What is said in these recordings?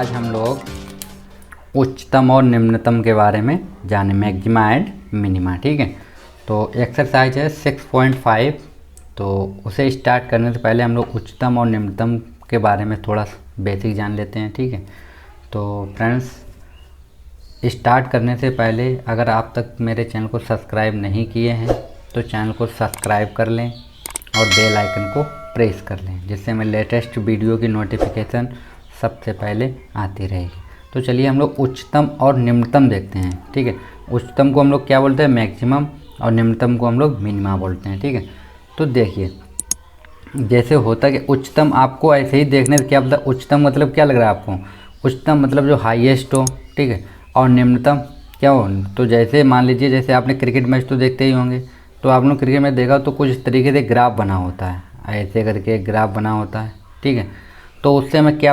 आज हम लोग उच्चतम और निम्नतम के बारे में जाने, मैक्सिमा एंड मिनिमा। ठीक है, तो एक्सरसाइज है 6.5। तो उसे स्टार्ट करने से पहले हम लोग उच्चतम और निम्नतम के बारे में थोड़ा बेसिक जान लेते हैं। ठीक है, तो फ्रेंड्स स्टार्ट करने से पहले अगर आप तक मेरे चैनल को सब्सक्राइब नहीं किए हैं तो चैनल को सब्सक्राइब कर लें और बेल आइकन को प्रेस कर लें, जिससे मैं लेटेस्ट वीडियो की नोटिफिकेशन सबसे पहले आती रहेगी। तो चलिए हम लोग उच्चतम और निम्नतम देखते हैं। ठीक है, उच्चतम को हम लोग क्या बोलते हैं, मैक्सिमम, और निम्नतम को हम लोग मिनिमा बोलते हैं। ठीक है, तो देखिए जैसे होता कि उच्चतम आपको ऐसे ही देखने से क्या पता उच्चतम मतलब क्या लग रहा है आपको, उच्चतम मतलब जो हाईएस्ट हो। ठीक है, और निम्नतम क्या हो, तो जैसे मान लीजिए जैसे आपने क्रिकेट मैच तो देखते ही होंगे, तो आप लोग क्रिकेट मैच देखा तो कुछ इस तरीके से ग्राफ बना होता है, ऐसे करके ग्राफ बना होता है। ठीक है, तो उससे हमें क्या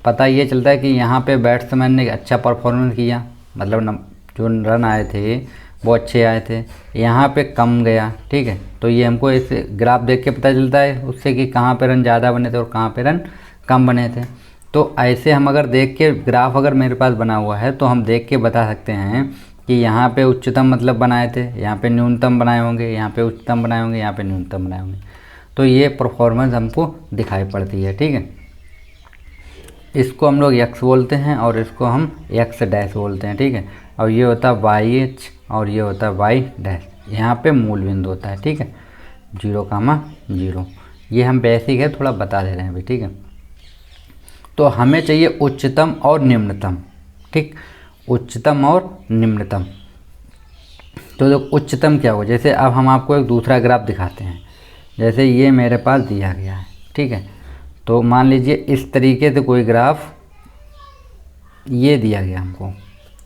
पता ये चलता है कि यहाँ पे बैट्समैन ने अच्छा परफॉर्मेंस किया, मतलब जो रन आए थे वो अच्छे आए थे, यहाँ पे कम गया। ठीक है, तो ये हमको इस ग्राफ देख के पता चलता है उससे कि कहाँ पे रन ज़्यादा बने थे और कहाँ पे रन कम बने थे। तो ऐसे हम अगर देख के ग्राफ अगर मेरे पास बना हुआ है तो हम देख के बता सकते हैं कि यहाँ पे उच्चतम मतलब बनाए थे, यहाँ पे न्यूनतम बनाए होंगे, यहाँ पे उच्चतम बनाए होंगे, यहाँ पे न्यूनतम बनाए होंगे। तो ये परफॉर्मेंस हमको दिखाई पड़ती है। ठीक है, इसको हम लोग x बोलते हैं और इसको हम x डैश बोलते हैं। ठीक है, और ये होता है YH और ये होता है Y डैश, यहाँ पे मूल बिंदु होता है। ठीक है, 0,0, ये हम बेसिक है थोड़ा बता दे रहे हैं अभी। ठीक है, तो हमें चाहिए उच्चतम और निम्नतम। ठीक, उच्चतम और निम्नतम। तो जो उच्चतम क्या हो, जैसे अब हम आपको एक दूसरा ग्राफ दिखाते हैं। जैसे ये मेरे पास दिया गया है। ठीक है, तो मान लीजिए इस तरीके से कोई ग्राफ ये दिया गया हमको,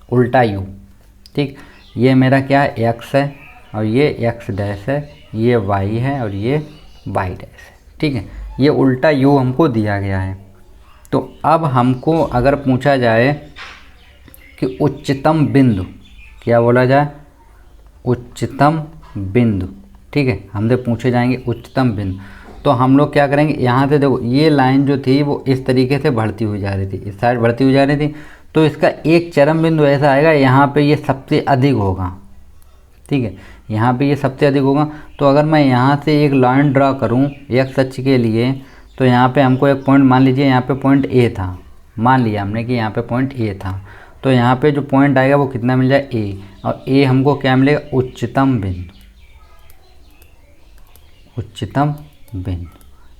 उल्टा यू। ठीक, ये मेरा क्या है, x है और ये x डैश है, ये y है और ये y डैश है। ठीक है, ये उल्टा यू हमको दिया गया है। तो अब हमको अगर पूछा जाए कि उच्चतम बिंदु क्या बोला जाए, उच्चतम बिंदु। ठीक है, हमसे पूछे जाएंगे उच्चतम बिंदु, तो हम लोग क्या करेंगे, यहाँ से देखो ये लाइन जो थी वो इस तरीके से बढ़ती हुई जा रही थी, इस साइड बढ़ती हुई जा रही थी। तो इसका एक चरम बिंदु ऐसा आएगा, यहाँ पे ये सबसे अधिक होगा। ठीक है, यहाँ पे ये सबसे अधिक होगा। तो अगर मैं यहाँ से एक लाइन ड्रा करूँ x अक्ष के लिए, तो यहाँ पे हमको एक पॉइंट, मान लीजिए यहाँ पे पॉइंट A था, मान लिया हमने कि यहाँ पे पॉइंट A था, तो यहाँ पे जो पॉइंट आएगा वो कितना मिल जाए, A, और A हमको क्या मिलेगा, उच्चतम बिंदु, उच्चतम बिंदु।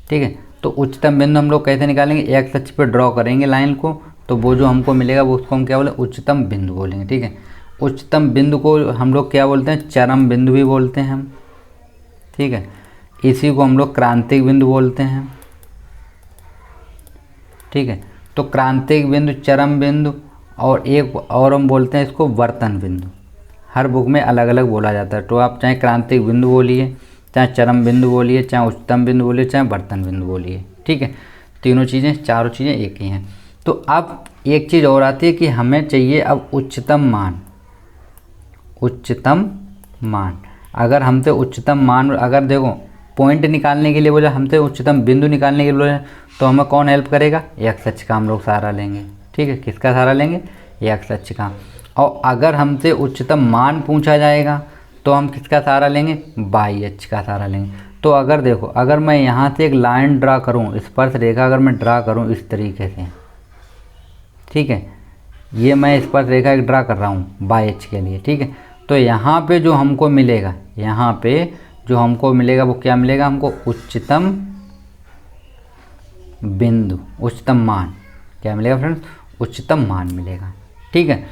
ठीक है, तो उच्चतम बिंदु हम लोग कैसे निकालेंगे, x अक्ष पे ड्रॉ करेंगे लाइन को, तो वो जो हमको मिलेगा वो उसको हम क्या बोले, उच्चतम बिंदु बोलेंगे। ठीक है, उच्चतम बिंदु को हम लोग क्या बोलते हैं, चरम बिंदु भी बोलते हैं हम। ठीक है, इसी को हम लोग क्रांतिक बिंदु बोलते हैं। ठीक है, तो क्रांतिक बिंदु, चरम बिंदु, और एक और हम बोलते हैं इसको वर्तन बिंदु। हर बुक में अलग अलग बोला जाता है, तो आप चाहे क्रांतिक बिंदु बोलिए, चाहे चरम बिंदु बोलिए, चाहे उच्चतम बिंदु बोलिए, चाहे वर्तन बिंदु बोलिए। ठीक है, तीनों चीज़ें, चारों चीज़ें एक ही हैं। तो अब एक चीज़ और आती है कि हमें चाहिए अब उच्चतम मान, उच्चतम मान। अगर हमसे उच्चतम मान, अगर देखो पॉइंट निकालने के लिए बोला, हमसे उच्चतम बिंदु निकालने के लिए बोला, तो हमें कौन हेल्प करेगा, x अक्ष का हम लोग सहारा लेंगे। ठीक है, किसका सहारा लेंगे, x अक्ष का। और अगर हमसे उच्चतम मान पूछा जाएगा तो हम किसका सहारा लेंगे, y अक्ष का सहारा लेंगे। तो अगर देखो, अगर मैं यहाँ से एक लाइन ड्रा करूँ, स्पर्श रेखा अगर मैं ड्रा करूँ इस तरीके से, ठीक है, ये मैं स्पर्श रेखा एक ड्रा कर रहा हूँ y अक्ष के लिए। ठीक है, तो यहाँ पे जो हमको मिलेगा, यहाँ पे जो हमको मिलेगा वो क्या मिलेगा, हमको उच्चतम बिंदु, उच्चतम मान क्या मिलेगा फ्रेंड्स, उच्चतम मान मिलेगा। ठीक है,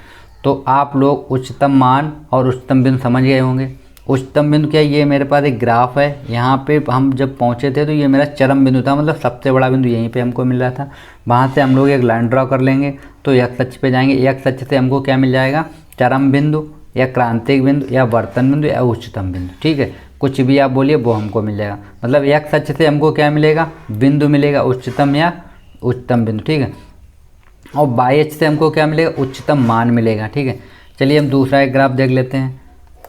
तो आप लोग उच्चतम मान और उच्चतम बिंदु समझ गए होंगे। उच्चतम बिंदु क्या, ये मेरे पास एक ग्राफ है, यहाँ पे हम जब पहुँचे थे तो ये मेरा चरम बिंदु था, मतलब सबसे बड़ा बिंदु यहीं पे हमको मिल रहा था। वहाँ से हम लोग एक लाइन ड्रॉ कर लेंगे, तो x अक्ष पे जाएंगे, x अक्ष से हमको क्या मिल जाएगा, चरम बिंदु या क्रांतिक बिंदु या वर्तन बिंदु या उच्चतम बिंदु। ठीक है, कुछ भी आप बोलिए वो हमको मिल जाएगा। मतलब x अक्ष से हमको क्या मिलेगा, बिंदु मिलेगा, उच्चतम या उच्चतम बिंदु। ठीक है, और y अक्ष से हमको क्या मिलेगा, उच्चतम मान मिलेगा। ठीक है, चलिए हम दूसरा एक ग्राफ देख लेते हैं।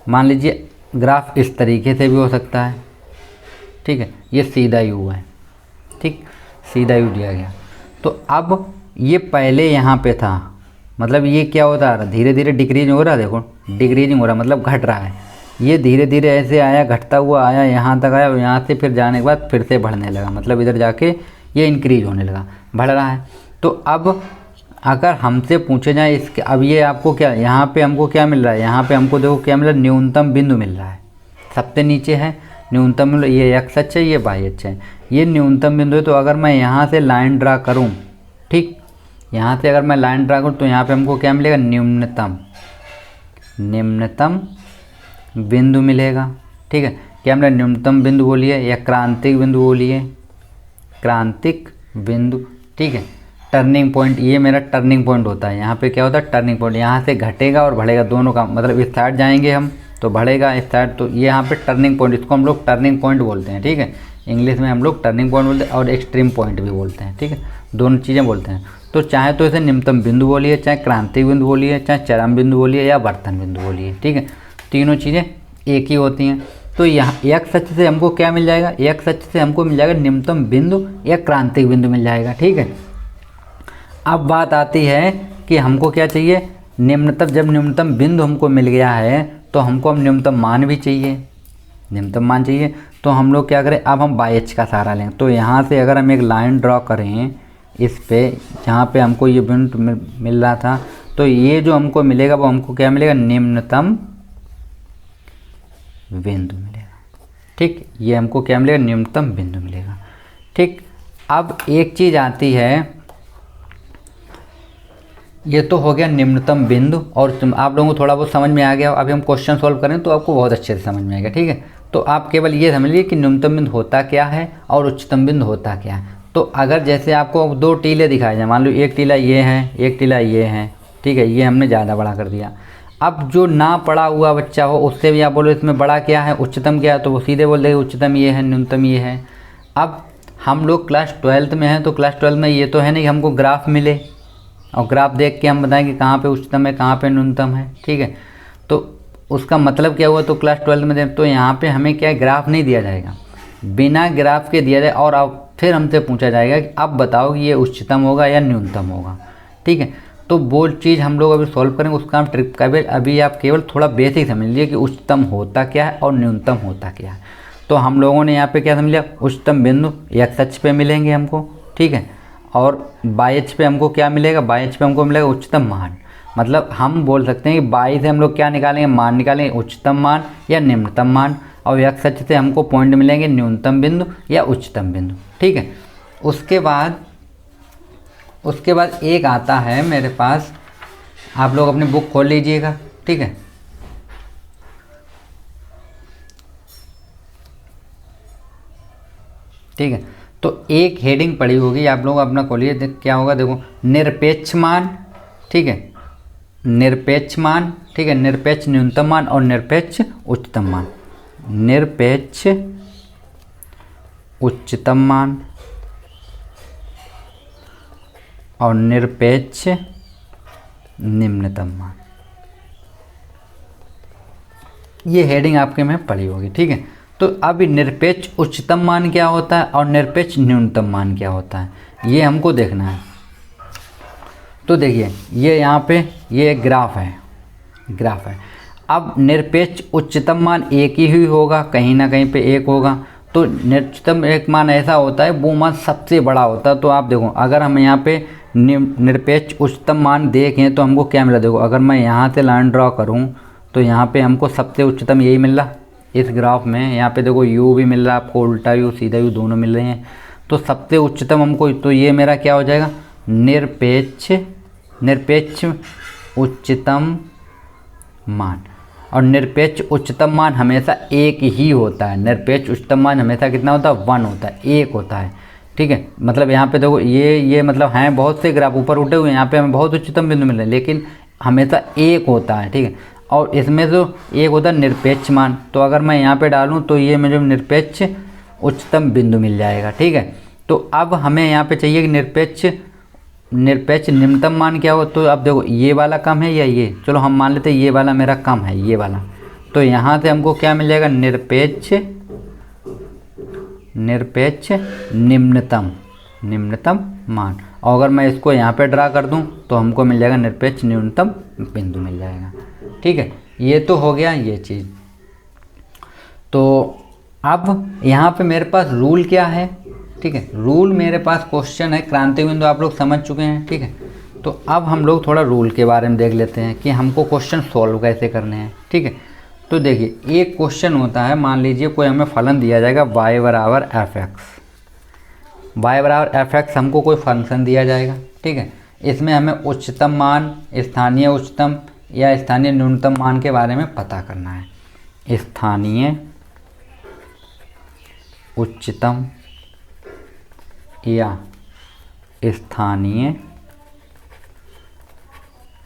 मान लीजिए ग्राफ इस तरीके से भी हो सकता है। ठीक है, ये सीधा यू है। ठीक, सीधा यू दिया गया। तो अब ये पहले यहाँ पे था, मतलब ये क्या होता है, धीरे धीरे डिक्रीज हो रहा है, देखो डिक्रीजिंग हो रहा है, मतलब घट रहा है। ये धीरे धीरे ऐसे आया, घटता हुआ आया, यहाँ तक आया और यहाँ से फिर जाने के बाद फिर से बढ़ने लगा, मतलब इधर जाके ये इंक्रीज होने लगा, बढ़ रहा है। तो अब अगर हमसे पूछे जाए इसके, अब ये आपको क्या, यहाँ पे हमको क्या मिल रहा है, यहाँ पे हमको देखो क्या मिल रहा है, न्यूनतम बिंदु मिल रहा है, सबसे नीचे है न्यूनतम बिंदु, ये एक्स अक्ष है, ये वाई अक्ष है, ये न्यूनतम बिंदु है। तो अगर मैं यहाँ से लाइन ड्रा करूँ, ठीक, यहाँ से अगर मैं लाइन ड्रा करूँ तो यहाँ पे हमको क्या मिलेगा, निम्नतम बिंदु मिलेगा, ठीक है। क्या मिलेगा, न्यूनतम बिंदु बोलिए या क्रांतिक बिंदु बोलिए, क्रांतिक बिंदु, ठीक है। टर्निंग पॉइंट, ये मेरा टर्निंग पॉइंट होता है, यहाँ पे क्या होता है, टर्निंग पॉइंट, यहाँ से घटेगा और बढ़ेगा दोनों का, मतलब इस साइड जाएंगे हम तो बढ़ेगा, इस साइड, तो ये यहाँ पे टर्निंग पॉइंट, इसको हम लोग टर्निंग पॉइंट बोलते हैं, ठीक है। इंग्लिश में हम लोग टर्निंग पॉइंट बोलते हैं और एक्सट्रीम पॉइंट भी बोलते हैं, ठीक है, दोनों चीज़ें बोलते हैं। तो चाहे तो इसे निम्नतम बिंदु बोलिए, चाहे क्रांतिक बिंदु बोलिए, चाहे चरम बिंदु बोलिए या वर्तन बिंदु बोलिए, ठीक है, तीनों चीज़ें एक ही होती हैं। तो यहाँ एक्स अक्ष से हमको क्या मिल जाएगा, एक्स अक्ष से हमको मिल जाएगा निम्नतम बिंदु या क्रांतिक बिंदु मिल जाएगा, ठीक है। अब बात आती है कि हमको क्या चाहिए, निम्नतम, जब न्यूनतम बिंदु हमको मिल गया है तो हमको अब न्यूनतम मान भी चाहिए, न्यूनतम मान चाहिए। तो हम लोग क्या करें, अब हम बाई अक्ष का सहारा लें। तो यहाँ से अगर हम एक लाइन ड्रॉ करें इस पे, जहाँ पे हमको ये बिंदु मिल रहा था, तो ये जो हमको मिलेगा वो हमको क्या मिलेगा, निम्नतम बिंदु मिलेगा, ठीक, ये हमको क्या मिलेगा, न्यूनतम बिंदु मिलेगा, ठीक। अब एक चीज़ आती है, ये तो हो गया निम्नतम बिंदु, और आप लोगों को थोड़ा बहुत समझ में आ गया। अभी हम क्वेश्चन सॉल्व करें तो आपको बहुत अच्छे से समझ में आएगा, ठीक है। तो आप केवल ये समझ लीजिए कि न्यूनतम बिंदु होता क्या है और उच्चतम बिंदु होता क्या है। तो अगर जैसे आपको दो टीले दिखाए जाए, मान लो एक टीला ये है, एक टीला ये है, ठीक है, ये हमने ज़्यादा बड़ा कर दिया। अब जो ना पढ़ा हुआ बच्चा हो उससे भी आप बोलो इसमें बड़ा क्या है, उच्चतम क्या है, तो वो सीधे बोल देगा उच्चतम ये है, न्यूनतम ये है। अब हम लोग क्लास 12th में हैं, तो क्लास 12th में ये तो है नहीं कि हमको ग्राफ मिले और ग्राफ देख के हम बताएं कि कहाँ पे उच्चतम है, कहाँ पे न्यूनतम है, ठीक है। तो उसका मतलब क्या हुआ, तो क्लास 12th में तो यहाँ पे हमें क्या ग्राफ नहीं दिया जाएगा, बिना ग्राफ के दिया जाए, और अब फिर हमसे पूछा जाएगा कि अब बताओ कि ये उच्चतम होगा या न्यूनतम होगा, ठीक है। तो वो चीज़ हम लोग अभी सॉल्व करेंगे, उसका हम ट्रिक का भी अभी आप केवल थोड़ा बेसिक समझ लीजिए कि उच्चतम होता क्या है और न्यूनतम होता क्या है। तो हम लोगों ने यहाँ पे क्या समझ लिया, उच्चतम बिंदु एक्स अक्ष पे मिलेंगे हमको, ठीक है, और वाई अक्ष पे हमको क्या मिलेगा, वाई अक्ष पे हमको मिलेगा उच्चतम मान। मतलब हम बोल सकते हैं कि वाई से हम लोग क्या निकालेंगे, मान निकालेंगे, उच्चतम मान या निम्नतम मान, और एक्स अक्ष से हमको पॉइंट मिलेंगे न्यूनतम बिंदु या उच्चतम बिंदु, ठीक है। उसके बाद एक आता है मेरे पास, आप लोग अपनी बुक खोल लीजिएगा, ठीक है, ठीक है। तो एक हेडिंग पड़ी होगी, आप लोग अपना खोलिए, क्या होगा, देखो निरपेक्ष मान, ठीक है, निरपेक्ष मान, ठीक है, निरपेक्ष न्यूनतम मान और निरपेक्ष उच्चतम मान, निरपेक्ष उच्चतम मान और निरपेक्ष निम्नतम मान, ये हेडिंग आपके में पड़ी होगी, ठीक है। तो अब निरपेक्ष उच्चतम मान क्या होता है और निरपेक्ष न्यूनतम मान क्या होता है, ये हमको देखना है। तो देखिए ये यहाँ पे ये एक ग्राफ है। अब निरपेक्ष उच्चतम मान एक ही होगा, कहीं ना कहीं पे एक होगा। तो निरपेक्ष एक मान ऐसा होता है, वो मान सबसे बड़ा होता है। तो आप देखो, अगर हम यहाँ पे निरपेक्ष उच्चतम मान देखें तो हमको क्या मिला, देखो अगर मैं यहाँ से लाइन ड्रॉ करूँ तो यहाँ पे हमको सबसे उच्चतम यही मिल रहा इस ग्राफ में। यहाँ पे देखो यू भी मिल रहा है आपको, उल्टा यू सीधा यू दोनों मिल रहे हैं। तो सबसे उच्चतम हमको, तो ये मेरा क्या हो जाएगा, निरपेक्ष उच्चतम मान। और निरपेक्ष उच्चतम मान हमेशा एक ही होता है। निरपेक्ष उच्चतम मान हमेशा कितना होता है, 1 होता है, एक होता है, ठीक है। मतलब यहाँ पे देखो ये मतलब हैं बहुत से ग्राफ ऊपर उठे हुए, यहाँ पे हमें बहुत उच्चतम बिंदु मिल रहे हैं, लेकिन हमेशा एक होता है, ठीक है। और इसमें जो एक होता है निरपेक्ष मान, तो अगर मैं यहाँ पे डालूँ तो ये मुझे निरपेक्ष उच्चतम बिंदु मिल जाएगा, ठीक है। तो अब हमें यहाँ पे चाहिए कि निरपेक्ष निम्नतम मान क्या हो। तो अब देखो ये वाला कम है या ये, चलो हम मान लेते हैं ये वाला मेरा कम है, ये वाला। तो यहाँ से हमको क्या मिल जाएगा, निरपेक्ष निम्नतम मान। और अगर मैं इसको यहाँ पे ड्रा कर दूँ तो हमको मिल जाएगा निरपेक्ष न्यूनतम बिंदु मिल जाएगा। ठीक है, ये तो हो गया ये चीज़। तो अब यहाँ पे मेरे पास रूल क्या है, ठीक है, रूल मेरे पास क्वेश्चन है क्रांतिक बिंदु आप लोग समझ चुके हैं। ठीक है, तो अब हम लोग थोड़ा रूल के बारे में देख लेते हैं कि हमको क्वेश्चन सॉल्व कैसे करने हैं। ठीक है, तो देखिए एक क्वेश्चन होता है, मान लीजिए कोई हमें फलन दिया जाएगा y बराबर एफ एक्स, हमको कोई फंक्शन दिया जाएगा। ठीक है, इसमें हमें उच्चतम मान, स्थानीय उच्चतम या स्थानीय न्यूनतम मान के बारे में पता करना है। स्थानीय उच्चतम या स्थानीय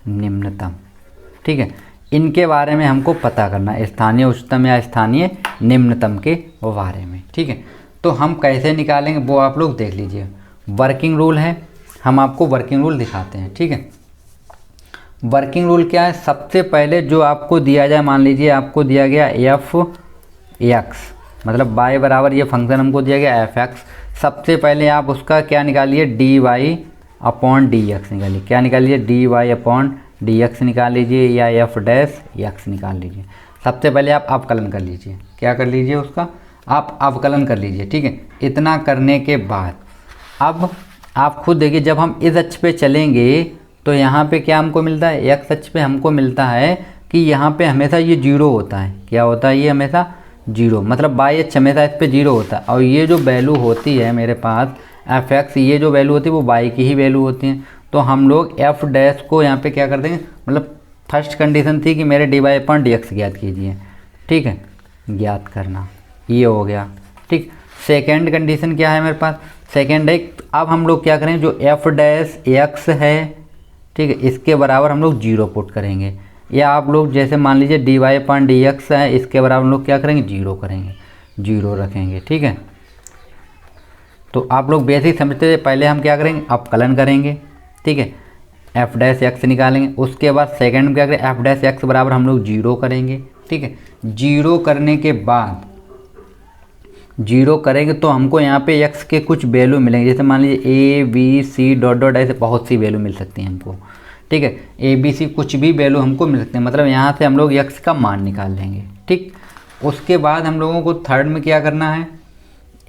निम्नतम, ठीक है, इनके बारे में हमको पता करना है, स्थानीय उच्चतम या स्थानीय निम्नतम के बारे में। ठीक है, तो हम कैसे निकालेंगे वो आप लोग देख लीजिए। वर्किंग रूल है, हम आपको वर्किंग रूल दिखाते हैं। ठीक है, वर्किंग रूल क्या है, सबसे पहले जो आपको दिया जाए, मान लीजिए आपको दिया गया एफ एक्स, मतलब y बराबर ये फंक्शन हमको दिया गया एफ एक्स, सबसे पहले आप उसका क्या निकालिए, d Y upon D x निकालिए। क्या निकालिए, d Y upon D x निकाल लीजिए या एफ डैश एक्स निकाल लीजिए। सबसे पहले आप अवकलन कर लीजिए, क्या कर लीजिए उसका, आप अवकलन कर लीजिए। ठीक है, इतना करने के बाद अब आप खुद देखिए, जब हम इस अक्ष पे चलेंगे तो यहाँ पे क्या हमको मिलता है, एक्स अक्ष पे हमको मिलता है कि यहाँ पे हमेशा ये जीरो होता है। क्या होता है, ये हमेशा जीरो, मतलब बाई अक्ष हमेशा इस पे जीरो होता है। और ये जो वैल्यू होती है मेरे पास एफ एक्स, ये जो वैल्यू होती है वो बाई की ही वैल्यू होती है। तो हम लोग एफ डैश को यहाँ पे क्या कर देंगे, मतलब फर्स्ट कंडीशन थी कि मेरे d Y upon D x ज्ञात कीजिए। ठीक है, ज्ञात करना, ये हो गया। ठीक, सेकेंड कंडीशन क्या है मेरे पास, सेकेंड है अब हम लोग क्या करेंगे, जो एफ डैश एक्स है, ठीक है, इसके बराबर हम लोग जीरो पुट करेंगे। या आप लोग जैसे मान लीजिए d Y upon D x है, इसके बराबर हम लोग क्या करेंगे, जीरो करेंगे, जीरो रखेंगे। ठीक है, तो आप लोग बेसिक समझते थे, पहले हम क्या करेंगे, अवकलन करेंगे। ठीक है, एफ डैश एक्स निकालेंगे, उसके बाद सेकंड में क्या करें, एफ डैश एक्स बराबर हम लोग जीरो करेंगे। ठीक है, जीरो करने के बाद जीरो करेंगे तो हमको यहाँ पे एक्स के कुछ वैल्यू मिलेंगे, जैसे मान लीजिए A B C dot dot, ऐसे बहुत सी वैल्यू मिल सकती हैं हमको। ठीक है, ए बी सी कुछ भी वैल्यू हमको मिल सकते हैं, मतलब यहाँ से हम लोग एक्स का मान निकाल लेंगे। ठीक, उसके बाद हम लोगों को थर्ड में क्या करना है,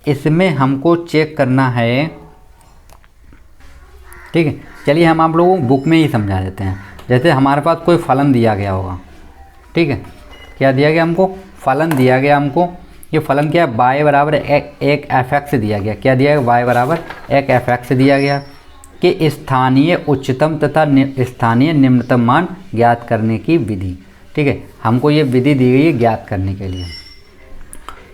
इसमें हमको चेक करना है। ठीक है, चलिए हम आप लोगों को बुक में ही समझा देते हैं। जैसे हमारे पास कोई फलन दिया गया होगा, ठीक है, क्या दिया गया हमको, फलन दिया गया हमको। ये फलन क्या है, y बराबर एक एफ एक्स दिया गया। क्या दिया गया, y बराबर एक एफ एक्स दिया गया कि स्थानीय उच्चतम तथा स्थानीय निम्नतम मान ज्ञात करने की विधि। ठीक है, हमको ये विधि दी गई है ज्ञात करने के लिए।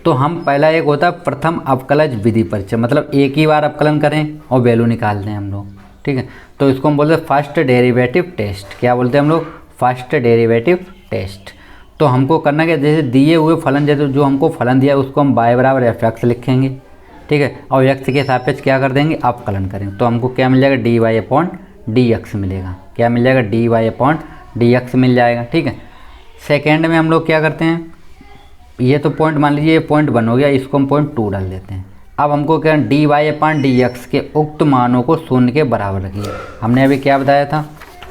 तो हम पहला एक होता है प्रथम अवकलज विधि परिचय, मतलब एक ही बार अवकलन करें और वैल्यू निकाल दें हम लोग। ठीक है, तो इसको हम बोलते हैं फर्स्ट डेरिवेटिव टेस्ट। क्या बोलते हैं हम लोग, फर्स्ट डेरिवेटिव टेस्ट। तो हमको करना क्या, जैसे दिए हुए फलन, जैसे जो हमको फलन दिया है उसको हम y बराबर एफ एक्स लिखेंगे। ठीक है, और एक्स के सापेक्ष क्या कर देंगे, अवकलन करेंगे। तो हमको क्या मिल जाएगा, D Y upon D X मिलेगा। क्या मिल जाएगा, D Y upon D X मिल जाएगा। ठीक है, सेकेंड में हम लोग क्या करते हैं, ये तो पॉइंट मान लीजिए ये पॉइंट 1 हो गया, इसको हम पॉइंट 2 डाल देते हैं। अब हमको क्या, d Y upon D x के उक्त मानों को शून्य के बराबर रखिए। हमने अभी क्या बताया था,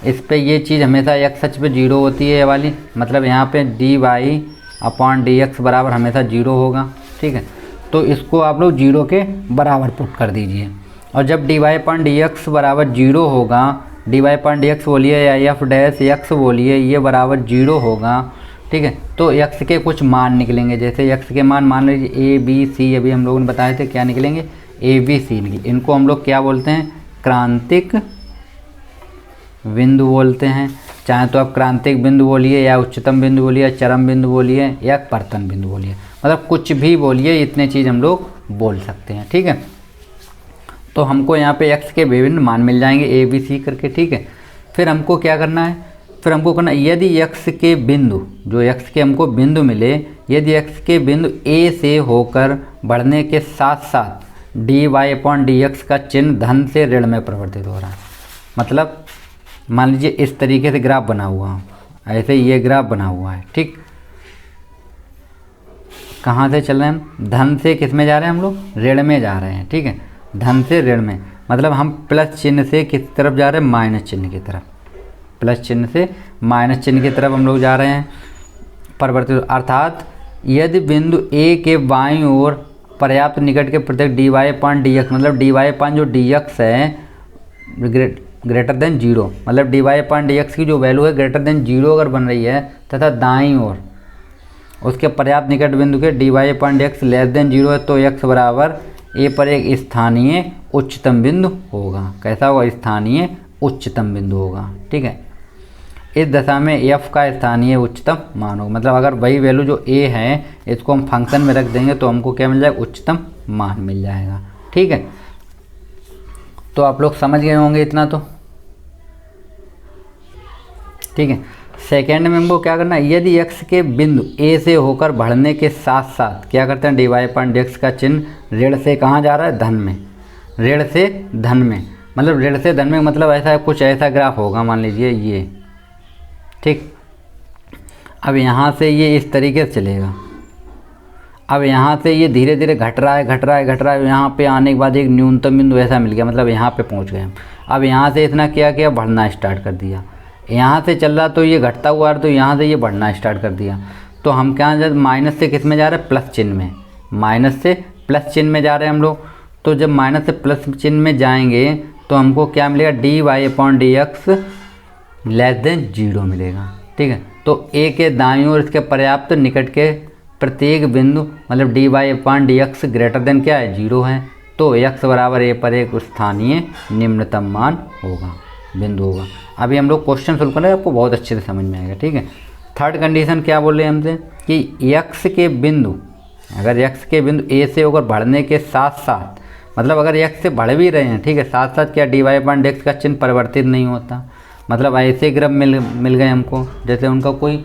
इस पे ये चीज़ हमेशा एक्स अक्ष पे जीरो होती है ये वाली, मतलब यहाँ पे d Y upon D x बराबर हमेशा जीरो होगा। ठीक है, तो इसको आप लोग जीरो के बराबर पुट कर दीजिए। और जब d Y upon D x बराबर जीरो होगा, d Y upon D x बोलिए या एफ डैश एक्स बोलिए, ये बराबर जीरो होगा। ठीक है, तो एक्स के कुछ मान निकलेंगे, जैसे एक्स के मान लीजिए ए बी सी, अभी हम लोगों ने बताए थे क्या निकलेंगे, ए बी सी निकले। इनको हम लोग क्या बोलते हैं, क्रांतिक बिंदु बोलते हैं। चाहे तो आप क्रांतिक बिंदु बोलिए या उच्चतम बिंदु बोलिए या चरम बिंदु बोलिए या पर्तन बिंदु बोलिए, मतलब कुछ भी बोलिए, इतने चीज़ हम लोग बोल सकते हैं। ठीक है, तो हमको यहाँ पे एक्स के विभिन्न मान मिल जाएंगे ए बी सी करके। ठीक है, फिर हमको क्या करना है, फिर हमको करना, यदि एक्स के बिंदु, जो एक्स के हमको बिंदु मिले, यदि एक्स के बिंदु ए से होकर बढ़ने के साथ साथ d Y upon D x का चिन्ह धन से ऋण में परिवर्तित हो रहा है, मतलब मान लीजिए इस तरीके से ग्राफ बना हुआ है, ऐसे ये ग्राफ बना हुआ है। ठीक, कहाँ से चल रहे हैं हम, धन से किस में जा रहे हैं हम लोग, ऋण में जा रहे हैं। ठीक है, धन से ऋण में, मतलब हम प्लस चिन्ह से किस तरफ जा रहे हैं, माइनस चिन्ह की तरफ, प्लस चिन्ह से माइनस चिन्ह की तरफ हम लोग जा रहे हैं परिवर्तित। अर्थात यदि बिंदु ए के बाईं ओर पर्याप्त निकट के प्रत्येक dy अपान dx, मतलब dy अपान जो dx है ग्रेटर देन 0, मतलब dy अपान dx की जो वैल्यू है ग्रेटर देन 0 अगर बन रही है तथा दाईं ओर उसके पर्याप्त निकट बिंदु के dy अपान dx लेस देन 0 है, तो x बराबर ए पर एक स्थानीय उच्चतम बिंदु होगा। कैसा होगा, स्थानीय उच्चतम बिंदु होगा। ठीक है, इस दशा में f का स्थानीय उच्चतम मान होगा। मतलब अगर वही वैल्यू जो a है इसको हम फंक्शन में रख देंगे तो हमको क्या मिल जाएगा, उच्चतम मान मिल जाएगा। ठीक है, तो आप लोग समझ गए होंगे इतना तो। ठीक है, सेकेंड में हमको क्या करना है, यदि x के बिंदु a से होकर बढ़ने के साथ साथ क्या करते हैं, dy अपान dx का चिन्ह ऋण से कहाँ जा रहा है, धन में, ऋण से धन में, मतलब ऋण से धन में, मतलब ऐसा कुछ ऐसा ग्राफ होगा मान लीजिए ये। ठीक, अब यहाँ से ये इस तरीके से चलेगा, अब यहाँ से ये धीरे धीरे घट रहा है घट रहा है घट रहा है, यहाँ पे आने के बाद एक न्यूनतम बिंदु ऐसा मिल गया, मतलब यहाँ पे पहुँच गए हम। अब यहाँ से इतना क्या किया, बढ़ना स्टार्ट कर दिया, यहाँ से चल रहा तो ये घटता हुआ तो यहाँ से ये बढ़ना स्टार्ट कर दिया। तो हम क्या जब माइनस से किस में जा रहे हैं, प्लस चिन्ह में, माइनस से प्लस चिन्ह में जा रहे हैं हम लोग। तो जब माइनस से प्लस चिन्ह में जाएंगे तो हमको क्या मिलेगा, dy अपान dx लेस देन 0 मिलेगा। ठीक है, तो a के दाईं ओर इसके पर्याप्त निकट के प्रत्येक बिंदु, मतलब dy अपान dx ग्रेटर देन क्या है, 0 है, तो x बराबर a पर एक स्थानीय निम्नतम मान होगा, बिंदु होगा। अभी हम लोग क्वेश्चन सोल्व करेंगे, आपको बहुत अच्छे से समझ में आएगा। ठीक है, थर्ड कंडीशन क्या बोल रहे हैं हमसे कि x के बिंदु, अगर x के बिंदु a से होकर बढ़ने के साथ साथ, मतलब अगर x से बढ़ भी रहे हैं, ठीक है, साथ साथ क्या dy अपान dx का चिन्ह परिवर्तित नहीं होता, मतलब ऐसे ग्राफ मिल गए हमको जैसे उनका कोई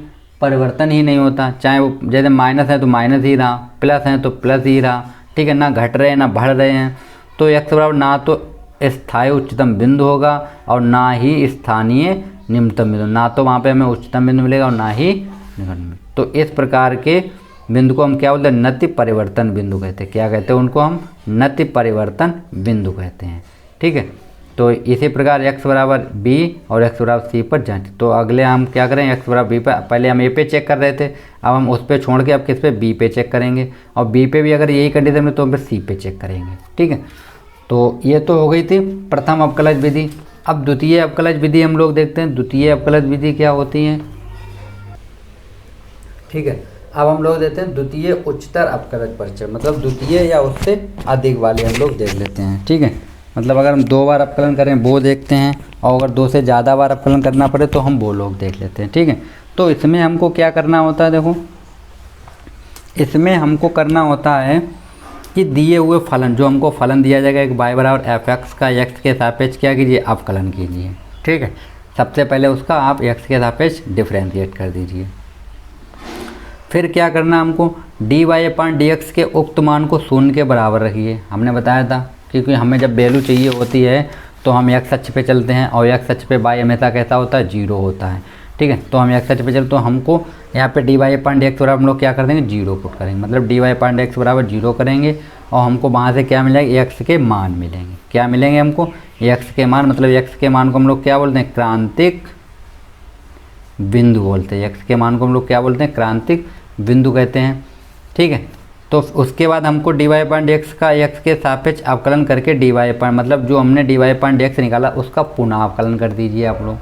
परिवर्तन ही नहीं होता, चाहे वो जैसे माइनस है तो माइनस ही रहा, प्लस है तो प्लस ही रहा। ठीक है, ना घट रहे हैं ना बढ़ रहे हैं, तो x बराबर ना तो स्थायी उच्चतम बिंदु होगा और ना ही स्थानीय निम्नतम बिंदु, ना तो वहाँ पे हमें उच्चतम बिंदु मिलेगा और ना ही निम्नतम। तो इस प्रकार के बिंदु को हम क्या बोलते हैं, नति परिवर्तन बिंदु कहते हैं। क्या कहते हैं उनको, हम नति परिवर्तन बिंदु कहते हैं। ठीक है, तो इसी प्रकार x बराबर b और x बराबर c पर जांच। तो अगले हम क्या करें, x बराबर b पर, पहले हम a पे चेक कर रहे थे, अब हम उस पे छोड़ के अब किस पे, b पे चेक करेंगे, और b पे भी अगर यही कंडीशन में तो हम फिर c पे चेक करेंगे। ठीक है, तो ये तो हो गई थी प्रथम अवकलज विधि। अब द्वितीय अवकलज विधि हम लोग देखते हैं, द्वितीय अवकलज विधि क्या होती है। ठीक है, अब हम लोग देते हैं द्वितीय उच्चतर अवकलज परिचय, मतलब द्वितीय या उससे अधिक वाले हम लोग देख लेते हैं। ठीक है, मतलब अगर हम 2 बार अवकलन करें वो देखते हैं, और अगर 2 से ज़्यादा बार अवकलन करना पड़े तो हम वो लोग देख लेते हैं। ठीक है, तो इसमें हमको क्या करना होता है, देखो इसमें हमको करना होता है कि दिए हुए फलन, जो हमको फलन दिया जाएगा एक y बराबर f(x) का x के सापेक्ष क्या कीजिए, अवकलन कीजिए। ठीक है, सबसे पहले उसका आप x के सापेक्ष डिफरेंशिएट कर दीजिए। फिर क्या करना हमको, dy अपान dx के उक्त मान को 0 के बराबर रखिए। हमने बताया था क्योंकि हमें जब वैल्यू चाहिए होती है तो हम x अक्ष पे चलते हैं, और x अक्ष पे y हमेशा कैसा होता है, 0 होता है। ठीक है, तो हम x अक्ष पे चलते तो हमको यहाँ पे dy अपान dx बराबर हम लोग क्या कर देंगे, 0 पुट करेंगे, मतलब dy अपान dx बराबर 0 करेंगे, और हमको वहाँ से क्या मिलेगा, x के मान मिलेंगे। क्या मिलेंगे हमको, x के मान, मतलब x के मान को हम लोग क्या बोलते हैं, क्रांतिक बिंदु बोलते हैं। x के मान को हम लोग क्या बोलते हैं, क्रांतिक बिंदु कहते हैं। ठीक है, तो उसके बाद हमको dy अपान dx का x के सापेक्ष अवकलन करके dy अपान, मतलब जो हमने dy अपान dx निकाला उसका पुनः अवकलन कर दीजिए आप लोग।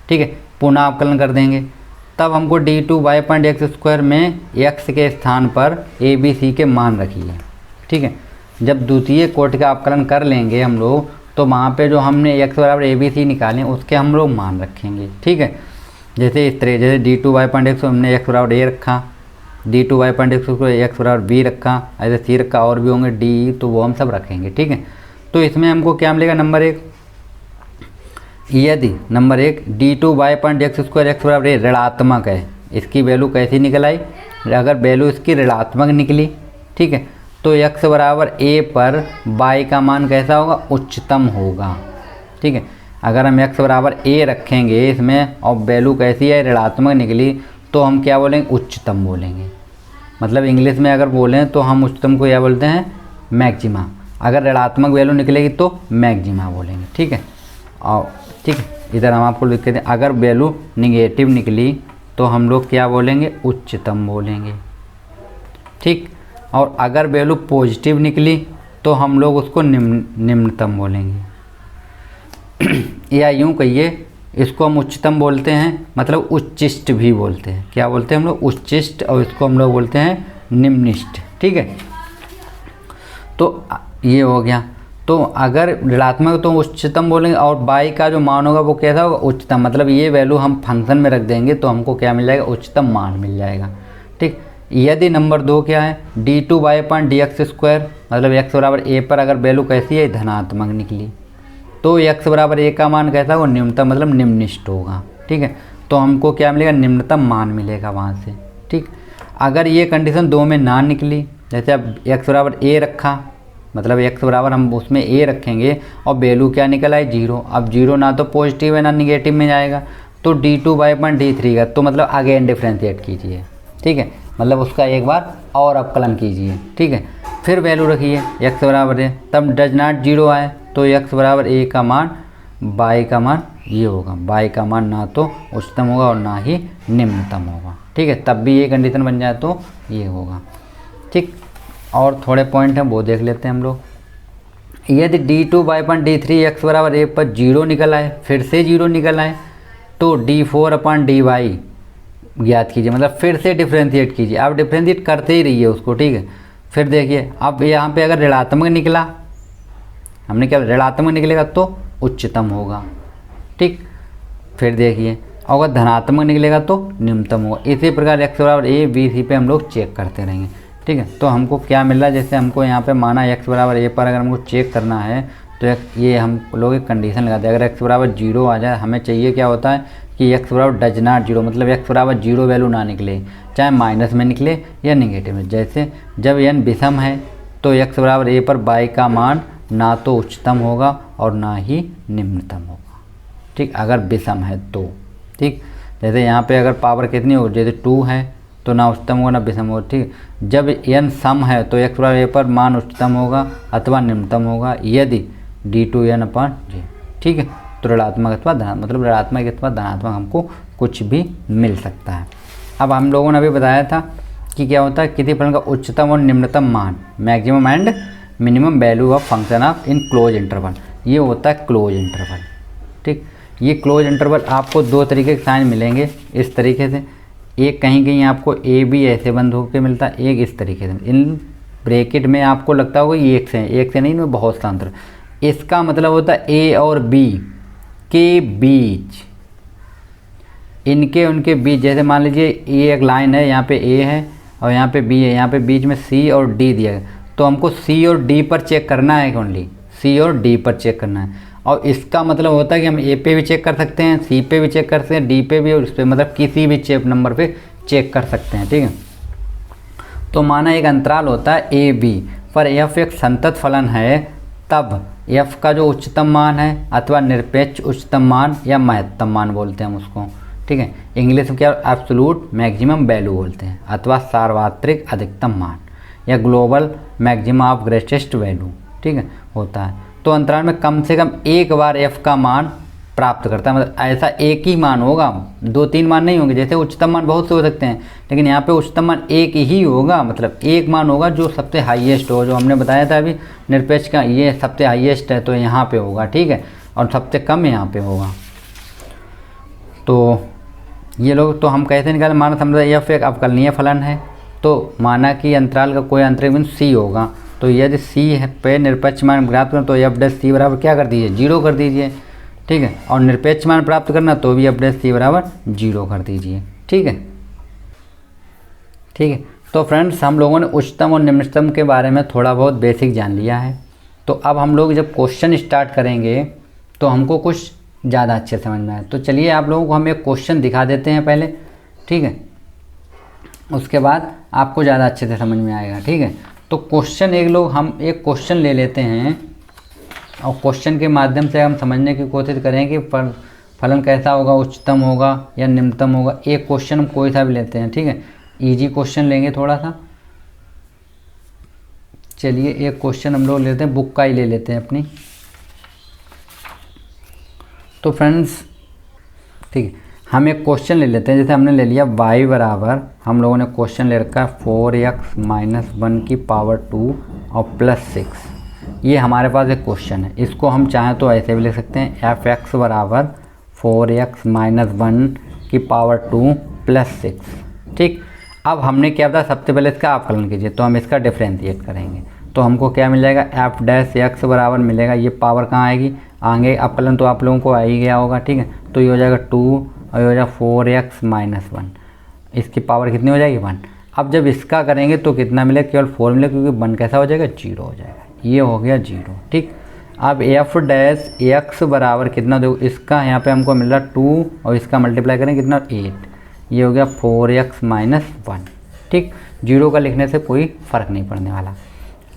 ठीक है, पुनः अवकलन कर देंगे, तब हमको d2y अपान dx स्क्वायर में x के स्थान पर a b c के मान रखिए। ठीक है, जब द्वितीय कोटि का अवकलन कर लेंगे हम लोग तो वहाँ पे जो हमने x बराबर a b c निकाले उसके हम लोग मान रखेंगे। ठीक है, जैसे इस तरह, जैसे d2y अपान dx हमने x बराबर a रखा, d2y अपान dx को x बराबर b रखा, ऐसे c रखा, और भी होंगे d, तो वो हम सब रखेंगे। ठीक है, तो इसमें हमको क्या मिलेगा, नंबर 1, यदि नंबर 1 d2y अपान dx स्क्वायर x बराबर a ऋणात्मक है, इसकी वैल्यू कैसी निकल आई, अगर वैल्यू इसकी ऋणात्मक निकली, ठीक है, तो x बराबर a पर y का मान कैसा होगा, उच्चतम होगा। ठीक है, अगर हम x बराबर a रखेंगे इसमें और वैल्यू कैसी है, ऋणात्मक निकली, तो हम क्या बोलेंगे, उच्चतम बोलेंगे। मतलब इंग्लिश में अगर बोलें तो हम उच्चतम को क्या बोलते हैं, मैक्सिमा। अगर ऋणात्मक वैल्यू निकलेगी तो मैक्सिमा बोलेंगे, ठीक है। और ठीक है, इधर हम आपको लिख के दें, अगर वैल्यू निगेटिव निकली तो हम लोग क्या बोलेंगे, उच्चतम बोलेंगे, ठीक। और अगर वैल्यू पॉजिटिव निकली तो हम लोग उसको निम्नतम बोलेंगे या यूँ कहिए, इसको हम उच्चतम बोलते हैं, मतलब उच्चिष्ट भी बोलते हैं। क्या बोलते हैं हम लोग, उच्चिष्ट, और इसको हम लोग बोलते हैं निम्निष्ट, ठीक है। तो ये हो गया। तो अगर ऋणात्मक तो उच्चतम बोलेंगे, और बाई का जो मान होगा वो कैसा होगा, उच्चतम, मतलब ये वैल्यू हम फंक्शन में रख देंगे तो हमको क्या मिल जाएगा, उच्चतम मान मिल जाएगा, ठीक। यदि नंबर 2 क्या है, d2/dx², मतलब x बराबर a पर अगर वैल्यू कैसी है, धनात्मक निकली तो x बराबर a का मान कैसा होगा, न्यूनतम, मतलब निम्निष्ट होगा, ठीक है। तो हमको क्या मिलेगा, निम्नतम मान मिलेगा वहाँ से, ठीक। अगर ये कंडीशन 2 में ना निकली, जैसे अब x बराबर a रखा, मतलब x बराबर हम उसमें a रखेंगे और वैल्यू क्या निकल आई, 0। अब 0 ना तो पॉजिटिव है ना निगेटिव में जाएगा, तो d2/d3 का, तो मतलब अगेन डिफ्रेंशिएट कीजिए, ठीक है, मतलब उसका एक बार और अवकलन कीजिए, ठीक है। फिर वैल्यू रखिए x बराबर है, तब डज नॉट 0 आए तो x बराबर a का मान, y का मान ये होगा, y का मान ना तो उच्चतम होगा और ना ही निम्नतम होगा, ठीक है। तब भी ये कंडीशन बन जाए तो ये होगा, ठीक। और थोड़े पॉइंट हैं वो देख लेते हैं हम लोग। यदि d2/d3 x बराबर a पर 0 निकल आए, फिर से 0 निकल आए, तो d4/dy ज्ञात कीजिए, मतलब फिर से डिफ्रेंशिएट कीजिए। आप डिफ्रेंशिएट करते ही रहिए उसको, ठीक है। फिर देखिए, अब यहाँ पे अगर ऋणात्मक निकला, हमने क्या, ऋणात्मक निकलेगा तो उच्चतम होगा, ठीक। फिर देखिए, अगर धनात्मक निकलेगा तो निम्नतम होगा। इसी प्रकार x बराबर a b c पे हम लोग चेक करते रहेंगे, ठीक है। तो हमको क्या मिल रहा है, जैसे हमको यहाँ पे माना x बराबर a पर अगर हमको चेक करना है तो ये हम लोग एक कंडीशन लगाते हैं, अगर x बराबर 0 आ जाए, हमें चाहिए क्या होता है कि x बराबर डज नॉट 0, मतलब x बराबर 0 वैल्यू ना निकले, चाहे माइनस में निकले या निगेटिव में। जैसे जब n विषम है तो x बराबर a पर y का मान ना तो उच्चतम होगा और ना ही निम्नतम होगा, ठीक, अगर विषम है तो, ठीक। जैसे यहाँ पे अगर पावर कितनी हो, जैसे 2 है तो ना उच्चतम होगा ना विषम होगा, ठीक। जब n सम है तो x बराबर a पर मान उच्चतम होगा अथवा निम्नतम होगा, यदि d2n/j, ठीक है। तो ऋणात्मक अथवा धनात्मक, मतलब ऋणात्मक अथवा धनात्मक हमको कुछ भी मिल सकता है। अब हम लोगों ने अभी बताया था कि क्या होता है, किसी फलन का उच्चतम और निम्नतम मान, maximum and minimum value of function of in close interval, ये होता है क्लोज इंटरवल, ठीक। ये क्लोज इंटरवल आपको 2 तरीके के साइन मिलेंगे, इस तरीके से, एक कहीं कहीं आपको ए बी ऐसे बंद होकर मिलता है, एक इस तरीके से। इन ब्रैकेट में आपको लगता होगा ये एक से नहीं, इनमें बहुत सा अंतर। इसका मतलब होता है ए और बी के बीच, इनके उनके बीच, जैसे मान लीजिए ये एक लाइन है, यहाँ पे ए है और यहाँ पे बी है, यहाँ पे बीच में सी और डी दिया है, तो हमको सी और डी पर चेक करना है, ओनली सी और डी पर चेक करना है। और इसका मतलब होता है कि हम ए पे भी चेक कर सकते हैं, सी पे भी चेक कर सकते हैं, डी पे भी, और इस पर, मतलब किसी भी चेक नंबर पे चेक कर सकते हैं, ठीक है। तो माना एक अंतराल होता है ए बी पर एफ एक संतत फलन है, तब एफ का जो उच्चतम मान है अथवा निरपेक्ष उच्चतम मान या महत्तम मान बोलते हैं हम उसको, ठीक है। इंग्लिश में क्या, एब्सोल्यूट मैक्सिमम वैल्यू बोलते हैं, अथवा सार्वत्रिक अधिकतम मान या global maximum of greatest value, ठीक है, होता है। तो अंतराल में कम से कम एक बार एफ का मान प्राप्त करता है, मतलब ऐसा एक ही मान होगा, 2-3 मान नहीं होंगे। जैसे उच्चतम मान बहुत से हो सकते हैं, लेकिन यहाँ पे उच्चतम मान एक ही होगा, मतलब एक मान होगा जो सबसे हाईएस्ट हो, जो हमने बताया था अभी निरपेक्ष का, ये सबसे हाईएस्ट है तो यहाँ पे होगा, ठीक है, और सबसे कम यहाँ पे होगा। तो ये लोग, तो हम कैसे निकालें, माना समझा एफ एक अवकलनीय फलन है, तो माना कि अंतराल का कोई अंतरिक्ष बिंदु सी होगा, तो यदि सी पे निरपेक्ष मान प्राप्त करें तो एफ डैश सी बराबर क्या कर दीजिए, 0 कर दीजिए, ठीक है। और निरपेक्ष मान प्राप्त करना तो भी एफ डैश सी बराबर 0 कर दीजिए, ठीक है, ठीक है। तो फ्रेंड्स, हम लोगों ने उच्चतम और निम्नतम के बारे में थोड़ा बहुत बेसिक जान लिया है। तो अब हम लोग जब क्वेश्चन स्टार्ट करेंगे तो हमको कुछ ज़्यादा अच्छे समझ में आए। तो चलिए आप लोगों को हम एक क्वेश्चन दिखा देते हैं पहले, ठीक है, उसके बाद आपको ज़्यादा अच्छे से समझ में आएगा, ठीक है। तो क्वेश्चन हम एक क्वेश्चन ले लेते हैं और क्वेश्चन के माध्यम से हम समझने की कोशिश करें कि फलन कैसा होगा, उच्चतम होगा या निम्नतम होगा। एक क्वेश्चन हम कोई सा भी लेते हैं, ठीक है, इजी क्वेश्चन लेंगे थोड़ा सा। चलिए एक क्वेश्चन हम लोग लेते हैं, बुक का ही ले लेते हैं अपनी। तो फ्रेंड्स ठीक है, हम एक क्वेश्चन ले लेते हैं। जैसे हमने ले लिया y बराबर, हम लोगों ने क्वेश्चन ले रखा है 4x माइनस 1 की पावर 2 और प्लस 6। ये हमारे पास एक क्वेश्चन है। इसको हम चाहें तो ऐसे भी लिख सकते हैं fx बराबर 4x माइनस 1 की पावर 2 प्लस 6। ठीक, अब हमने क्या बताया, सबसे पहले इसका अवकलन कीजिए, तो हम इसका डिफ्रेंशिएट करेंगे। तो हमको क्या मिल जाएगा, एफ डैश एक्स बराबर मिलेगा, ये पावर कहाँ आएगी, आगे अवकलन तो आप लोगों को आ ही गया होगा। ठीक है, तो ये हो जाएगा 2 और ये हो जाएगा 4x माइनस 1, इसकी पावर कितनी हो जाएगी 1। अब जब इसका करेंगे तो कितना मिलेगा, केवल 4 मिलेगा, क्योंकि 1 कैसा हो जाएगा 0 हो जाएगा, ये हो गया 0। ठीक, अब एफ डैश एक्स बराबर कितना, देखो इसका यहाँ पे हमको मिल रहा 2 और इसका मल्टीप्लाई करेंगे कितना 8, ये हो गया 4x माइनस 1। ठीक, 0 का लिखने से कोई फ़र्क नहीं पड़ने वाला।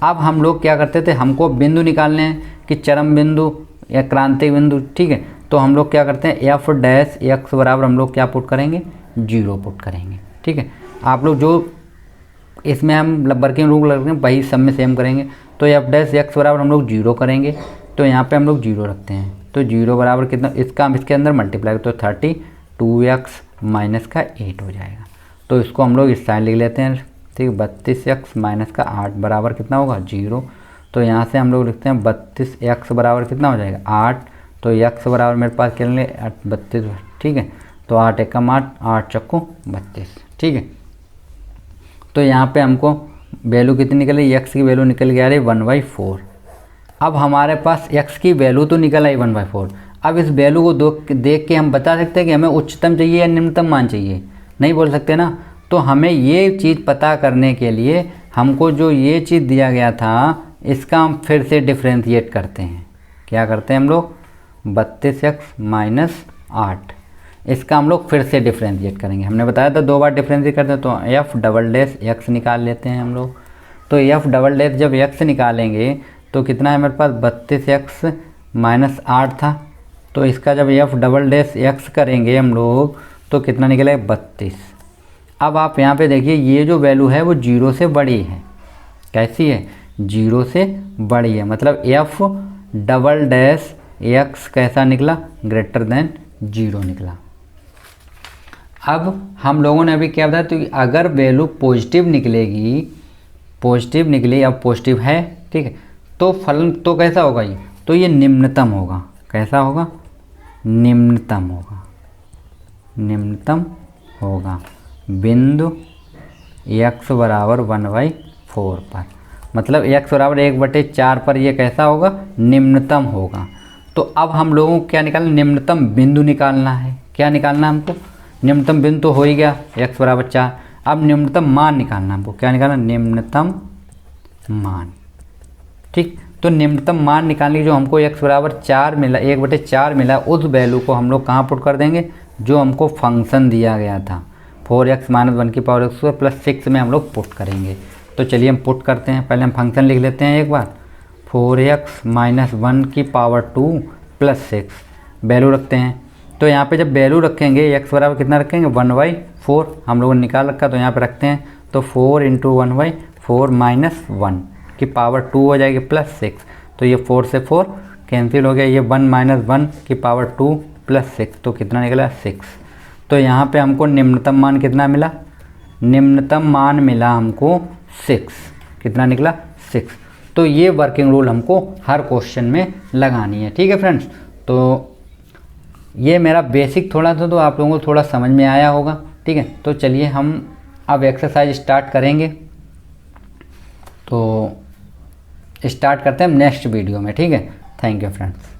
अब हम लोग क्या करते थे, हमको बिंदु निकालने हैं कि चरम बिंदु या क्रांतिक बिंदु। ठीक है, तो हम लोग क्या करते हैं, एफ डैश एक्स बराबर हम लोग क्या पुट करेंगे, 0 पुट करेंगे। ठीक है, आप लोग जो इसमें हम वर्किंग रूल रखते हैं वही सब में सेम करेंगे। तो एफ डैश एक्स बराबर हम लोग 0 करेंगे, तो यहाँ पे हम लोग 0 रखते हैं, तो 0 बराबर कितना, इसका हम इसके अंदर मल्टीप्लाई, तो 32x माइनस का 8 हो जाएगा। तो इसको हम लोग इस साइड लिख लेते हैं। ठीक, 32x माइनस का 8 बराबर कितना होगा 0। तो यहाँ से हम लोग लिखते हैं 32x बराबर कितना हो जाएगा 8, तो x बराबर मेरे पास क्या लेंगे 32। ठीक है, तो 8 एकम 8, 8 चक्कू 32। ठीक है, तो यहाँ पे हमको वैल्यू कितनी निकली, x की वैल्यू निकल गया 1/4। अब हमारे पास x की वैल्यू तो निकल आई 1/4। अब इस वैल्यू को देख के हम बता सकते हैं कि हमें उच्चतम चाहिए या निम्नतम मान चाहिए, नहीं बोल सकते ना। तो हमें ये चीज़ पता करने के लिए हमको जो ये चीज़ दिया गया था इसका हम फिर से डिफ्रेंशिएट करते हैं। क्या करते हैं हम लोग, 32x माइनस 8, इसका हम लोग फिर से डिफ्रेंशिएट करेंगे। हमने बताया था 2 बार डिफ्रेंशिएट करते हैं, तो एफ डबल डैश एक्स निकाल लेते हैं हम लोग। तो एफ डबल डैश जब एक्स निकालेंगे तो कितना है मेरे पास 32x माइनस 8 था, तो इसका जब एफ डबल डैश एक्स करेंगे हम लोग तो कितना निकलेगा 32। अब आप यहाँ पे देखिए ये जो वैल्यू है वो 0 से बड़ी है। कैसी है, 0 से बड़ी है, मतलब एफ डबल डैश एक्स कैसा निकला, ग्रेटर देन 0 निकला। अब हम लोगों ने अभी क्या बताया, तो अगर वैल्यू पॉजिटिव निकलेगी, पॉजिटिव निकली, अब पॉजिटिव है, ठीक है, तो फलन तो कैसा होगा ये, तो ये निम्नतम होगा। कैसा होगा, निम्नतम होगा, निम्नतम होगा बिंदु x बराबर 1/4 पर, मतलब x बराबर 1/4 पर ये कैसा होगा, निम्नतम होगा। तो अब हम लोगों को क्या निकालना, निम्नतम बिंदु निकालना है। क्या निकालना है हमको, निम्नतम बिंदु तो हो ही गया x बराबर 4। अब निम्नतम मान निकालना हमको, क्या निकालना, निम्नतम मान। ठीक, तो निम्नतम मान निकालने की जो हमको x बराबर 4 मिला, 1/4 मिला, उस वैल्यू को हम लोग कहाँ पुट कर देंगे, जो हमको फंक्शन दिया गया था 4x माइनस 1 की पावर x प्लस 6 में हम लोग पुट करेंगे। तो चलिए हम पुट करते हैं। पहले हम फंक्शन लिख लेते हैं एक बार, 4x माइनस 1 की पावर 2 प्लस 6 वैल्यू रखते हैं। तो यहाँ पे जब वैल्यू रखेंगे x बराबर कितना रखेंगे 1/4, हम लोगों ने निकाल रखा, तो यहाँ पे रखते हैं, तो 4 × 1/4 माइनस 1 की पावर 2 हो जाएगी प्लस 6, तो ये 4 से 4 कैंसिल हो गया, ये 1 माइनस 1 की पावर 2 प्लस 6, तो कितना निकला 6। तो यहाँ पे हमको निम्नतम मान कितना मिला, निम्नतम मान मिला हमको 6, कितना निकला 6। तो ये वर्किंग रूल हमको हर क्वेश्चन में लगानी है। ठीक है फ्रेंड्स, तो ये मेरा बेसिक थोड़ा था, तो आप लोगों को थोड़ा समझ में आया होगा। ठीक है, तो चलिए हम अब एक्सरसाइज स्टार्ट करेंगे। तो स्टार्ट करते हैं नेक्स्ट वीडियो में। ठीक है, थैंक यू फ्रेंड्स।